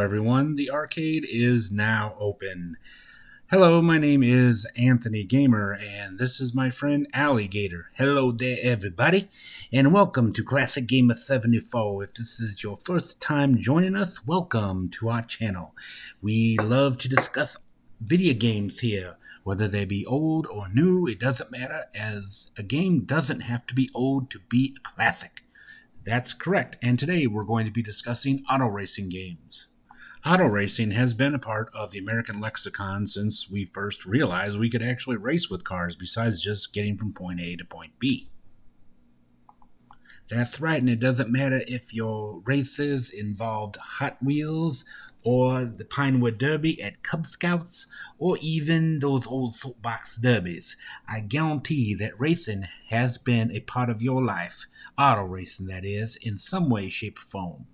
everyone. The arcade is now open. Hello, my name is Anthony Gamer, and this is my friend Alligator. Hello there, everybody, and welcome to Classic Gamer 74. If this is your first time joining us, welcome to our channel. We love to discuss video games here, whether they be old or new. It doesn't matter, as a game doesn't have to be old to be a classic. That's correct, and today we're going to be discussing auto racing games. Auto racing has been a part of the American lexicon since we first realized we could actually race with cars besides just getting from point A to point B. That's right, and it doesn't matter if your races involved Hot Wheels or the Pinewood Derby at Cub Scouts or even those old soapbox derbies. I guarantee that racing has been a part of your life, auto racing that is, in some way, shape, or form.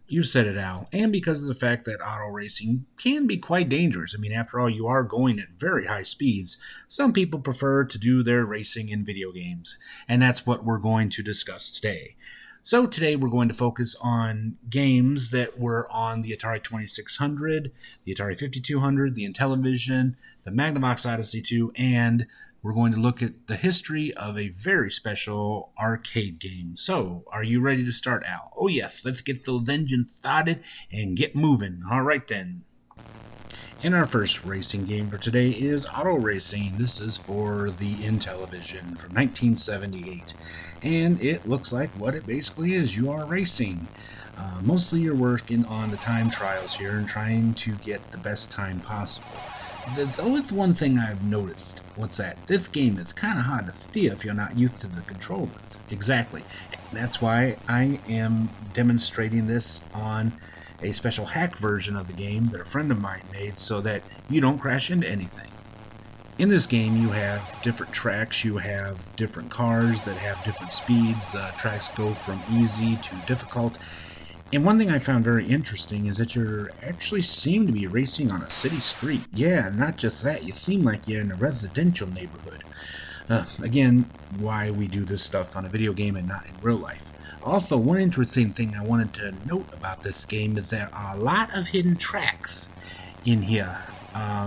You said it, Al, and because of the fact that auto racing can be quite dangerous. I mean, after all, you are going at very high speeds. Some people prefer to do their racing in video games, and that's what we're going to discuss today. So today we're going to focus on games that were on the Atari 2600, the Atari 5200, the Intellivision, the Magnavox Odyssey 2, and we're going to look at the history of a very special arcade game. So, are you ready to start, Al? Oh yes, let's get those engines started and get moving. All right then. And our first racing game for today is Auto Racing. This is for the Intellivision from 1978. And it looks like what it basically is. You are racing. Mostly you're working on the time trials here and trying to get the best time possible. There's always one thing I've noticed. What's that? This game is kind of hard to steer if you're not used to the controllers. Exactly. That's why I am demonstrating this on a special hack version of the game that a friend of mine made so that you don't crash into anything. In this game, you have different tracks, you have different cars that have different speeds. The tracks go from easy to difficult. And one thing I found very interesting is that you actually seem to be racing on a city street. Yeah, not just that, you seem like you're in a residential neighborhood. Again, why we do this stuff on a video game and not in real life. Also, one interesting thing I wanted to note about this game is there are a lot of hidden tracks in here.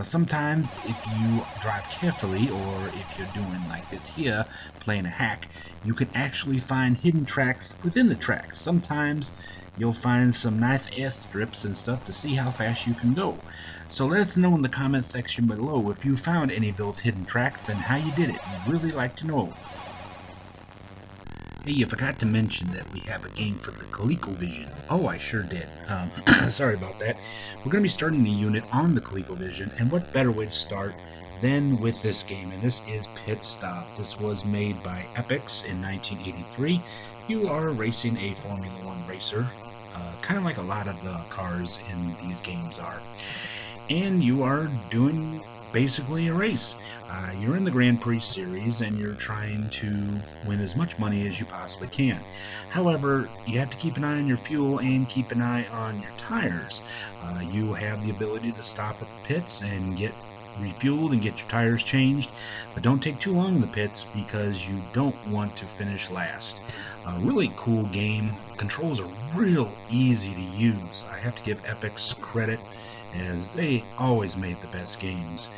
Sometimes if you drive carefully, or if you're doing like this here, playing a hack, you can actually find hidden tracks within the tracks. Sometimes you'll find some nice airstrips and stuff to see how fast you can go. So let us know in the comment section below if you found any of those hidden tracks and how you did it. We'd really like to know. Hey, you forgot to mention that we have a game for the ColecoVision. Oh, I sure did. Sorry about that. We're going to be starting the unit on the ColecoVision, and what better way to start than with this game, and this is Pit Stop. This was made by Epix in 1983. You are racing a Formula One racer, kind of like a lot of the cars in these games are. And you are doing basically a race. You're in the Grand Prix series and you're trying to win as much money as you possibly can. However, you have to keep an eye on your fuel and keep an eye on your tires. You have the ability to stop at the pits and get refueled and get your tires changed, but don't take too long in the pits because you don't want to finish last. A really cool game. Controls are real easy to use. I have to give Epix credit, as they always made the best games.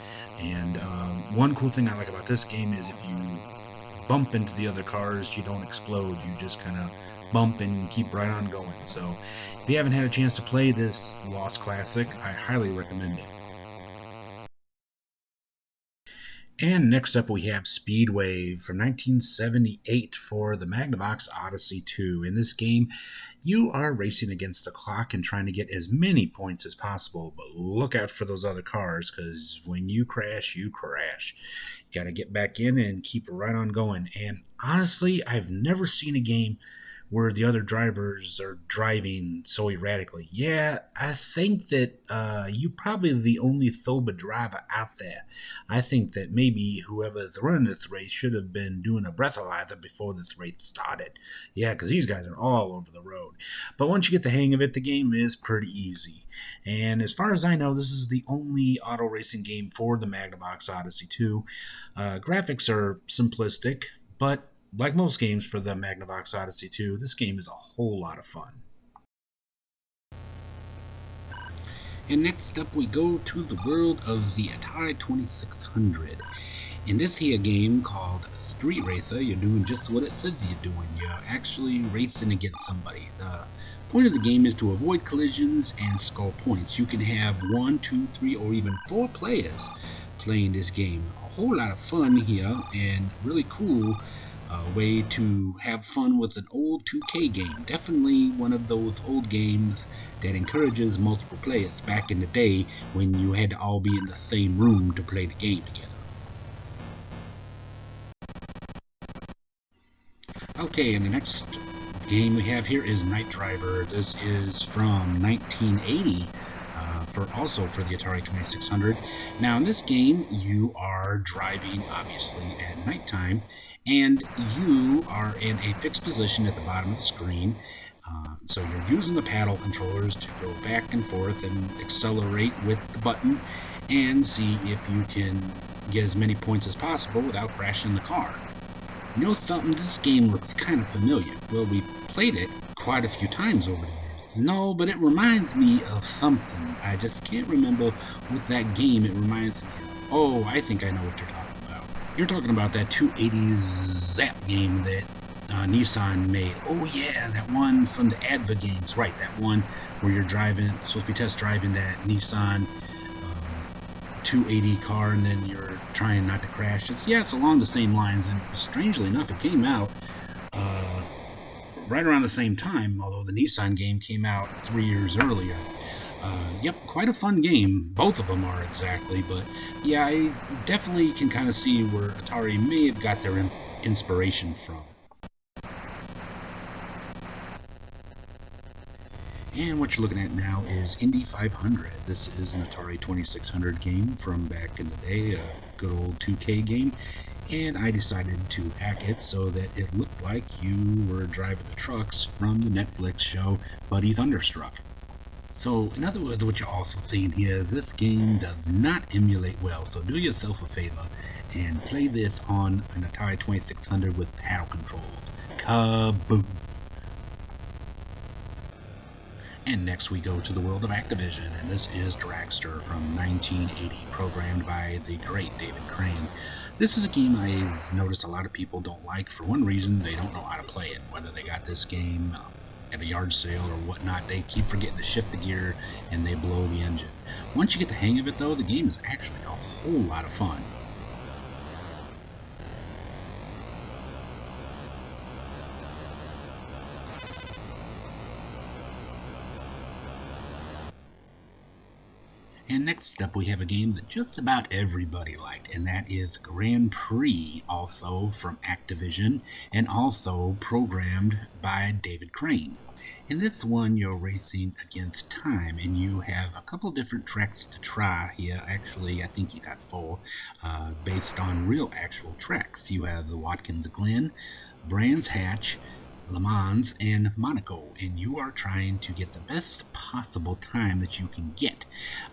And one cool thing I like about this game is if you bump into the other cars, you don't explode. You just kind of bump and keep right on going. So if you haven't had a chance to play this Lost Classic, I highly recommend it. And next up we have Speedway from 1978 for the Magnavox Odyssey 2. In this game, you are racing against the clock and trying to get as many points as possible, but look out for those other cars, because when you crash, you crash. You got to get back in and keep right on going. And honestly, I've never seen a game where the other drivers are driving so erratically. Yeah, I think that you're probably the only Thoba driver out there. I think that maybe whoever's running this race should have been doing a breathalyzer before this race started. Yeah, because these guys are all over the road. But once you get the hang of it, the game is pretty easy. And as far as I know, this is the only auto racing game for the Magnavox Odyssey 2. Graphics are simplistic, but like most games for the Magnavox Odyssey 2, this game is a whole lot of fun. And next up we go to the world of the Atari 2600. In this here game called Street Racer, you're doing just what it says you're doing. You're actually racing against somebody. The point of the game is to avoid collisions and score points. You can have 1, 2, 3, or even 4 players playing this game. A whole lot of fun here, and really cool way to have fun with an old 2K game. Definitely one of those old games that encourages multiple players back in the day when you had to all be in the same room to play the game together. Okay, and the next game we have here is Night Driver. This is from 1980. Also for the Atari 2600. Now in this game you are driving obviously at nighttime, and you are in a fixed position at the bottom of the screen. So you're using the paddle controllers to go back and forth and accelerate with the button and see if you can get as many points as possible without crashing the car. You know something? This game looks kind of familiar. Well, we played it quite a few times over the years. No, but it reminds me of something. I just can't remember what that game it reminds me of. Oh, I think I know what you're talking about. You're talking about that 280 Zap game that Nissan made. Oh yeah, that one from the Adva games. Right, that one where you're driving, supposed to be test driving that Nissan 280 car, and then you're trying not to crash. It's along the same lines, and strangely enough, it came out right around the same time, although the Nissan game came out 3 years earlier. Yep, quite a fun game. Both of them are exactly, but yeah, I definitely can kind of see where Atari may have got their inspiration from. And what you're looking at now is Indy 500. This is an Atari 2600 game from back in the day, a good old 2K game. And I decided to hack it so that it looked like you were driving the trucks from the Netflix show Buddy Thunderstruck. So, in other words, what you're also seeing here is this game does not emulate well, so do yourself a favor and play this on an Atari 2600 with paddle controls. Kaboom! And next we go to the world of Activision, and this is Dragster from 1980, programmed by the great David Crane. This is a game I've noticed a lot of people don't like for one reason: they don't know how to play it. Whether they got this game at a yard sale or whatnot, they keep forgetting to shift the gear and they blow the engine. Once you get the hang of it though, the game is actually a whole lot of fun. And next up we have a game that just about everybody liked, and that is Grand Prix, also from Activision, and also programmed by David Crane. In this one you're racing against time, and you have a couple different tracks to try here. Actually, I think you got 4, based on real actual tracks. You have the Watkins Glen, Brands Hatch, Le Mans, and Monaco, and you are trying to get the best possible time that you can get.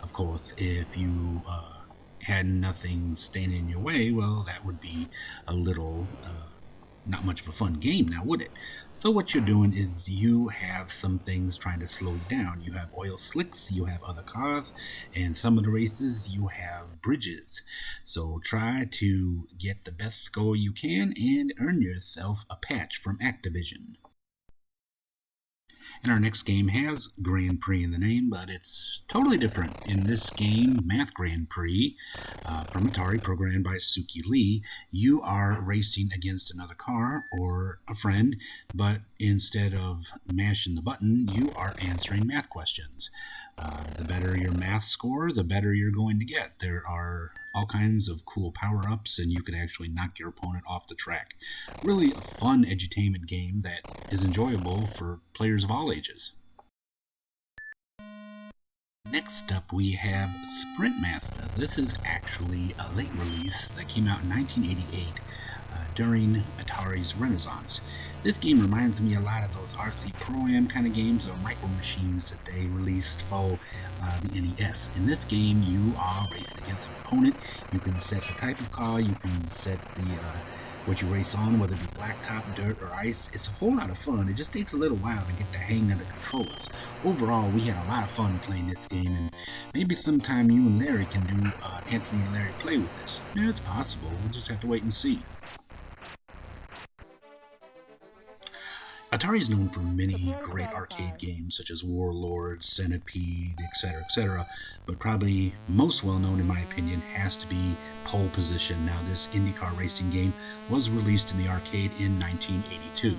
Of course, if you had nothing standing in your way, well, that would be a little not much of a fun game now, would it? So what you're doing is you have some things trying to slow you down. You have oil slicks, you have other cars, and some of the races you have bridges. So try to get the best score you can and earn yourself a patch from Activision. And our next game has Grand Prix in the name, but it's totally different. In this game, Math Grand Prix, from Atari, programmed by Suki Lee, you are racing against another car or a friend, but instead of mashing the button, you are answering math questions. The better your math score, the better you're going to get. There are all kinds of cool power-ups, and you can actually knock your opponent off the track. Really a fun edutainment game that is enjoyable for players of all ages. Next up we have Sprint Master. This is actually a late release that came out in 1988 during Atari's Renaissance. This game reminds me a lot of those RC Pro-Am kind of games or micro machines that they released for the NES. In this game, you are racing against an opponent. You can set the type of car, you can set the what you race on, whether it be blacktop, dirt, or ice. It's a whole lot of fun. It just takes a little while to get the hang of the controls. Overall, we had a lot of fun playing this game, and maybe sometime you and Larry can do Anthony and Larry play with us. Yeah, it's possible. We'll just have to wait and see. Atari is known for many great arcade games such as Warlord, Centipede, etc., but probably most well known in my opinion has to be Pole Position. Now, this IndyCar racing game was released in the arcade in 1982.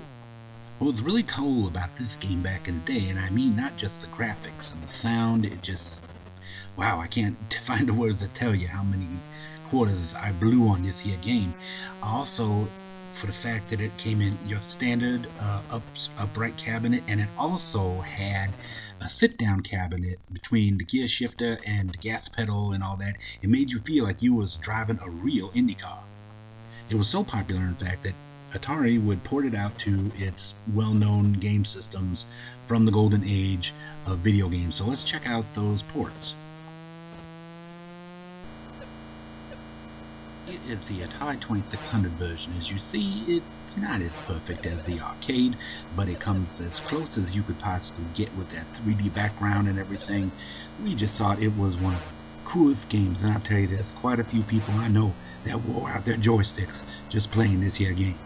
What was really cool about this game back in the day, and I mean not just the graphics and the sound, it just, wow, I can't find the words to tell you how many quarters I blew on this here game. Also, for the fact that it came in your standard upright cabinet, and it also had a sit-down cabinet between the gear shifter and the gas pedal and all that. It made you feel like you was driving a real Indy car. It was so popular, in fact, that Atari would port it out to its well-known game systems from the golden age of video games. So let's check out those ports. It is the Atari 2600 version. As you see, it's not as perfect as the arcade, but it comes as close as you could possibly get with that 3D background and everything. We just thought it was one of the coolest games, and I'll tell you, there's quite a few people I know that wore out their joysticks just playing this here game.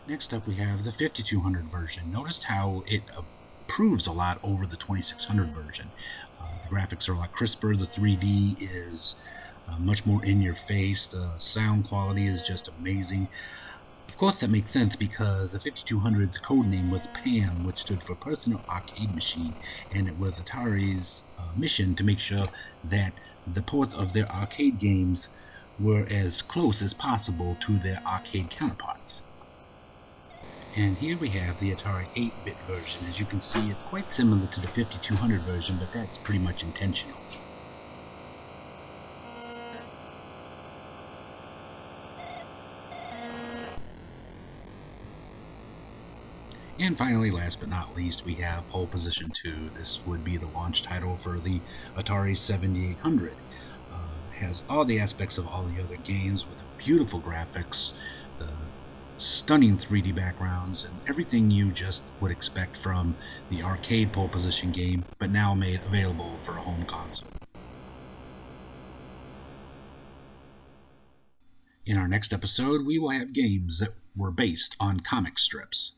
Next up, we have the 5200 version. Notice how it improves a lot over the 2600 version. The graphics are a lot crisper. The 3D is much more in your face. The sound quality is just amazing. Of course, that makes sense because the 5200's code name was PAM, which stood for Personal Arcade Machine, and it was Atari's mission to make sure that the ports of their arcade games were as close as possible to their arcade counterparts. And here we have the Atari 8-bit version. As you can see, it's quite similar to the 5200 version, but that's pretty much intentional. And finally, last but not least, we have Pole Position 2. This would be the launch title for the Atari 7800. Has all the aspects of all the other games with beautiful graphics, the stunning 3D backgrounds, and everything you just would expect from the arcade Pole Position game, but now made available for a home console. In our next episode, we will have games that were based on comic strips.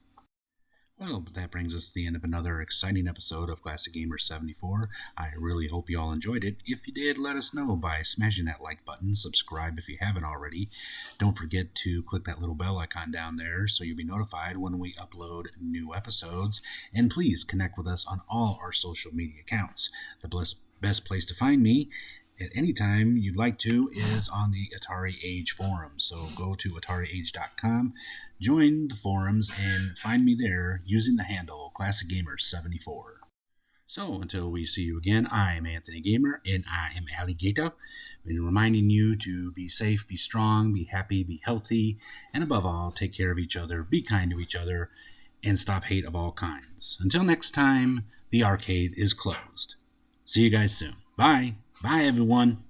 Well, but that brings us to the end of another exciting episode of Classic Gamer 74. I really hope you all enjoyed it. If you did, let us know by smashing that like button, subscribe if you haven't already. Don't forget to click that little bell icon down there so you'll be notified when we upload new episodes. And please connect with us on all our social media accounts. The best place to find me at any time you'd like to is on the Atari Age forum. So go to atariage.com, join the forums, and find me there using the handle ClassicGamer74. So until we see you again, I'm Anthony Gamer, and I am Alligator, and reminding you to be safe, be strong, be happy, be healthy, and above all, take care of each other, be kind to each other, and stop hate of all kinds. Until next time, the arcade is closed. See you guys soon. Bye. Bye, everyone.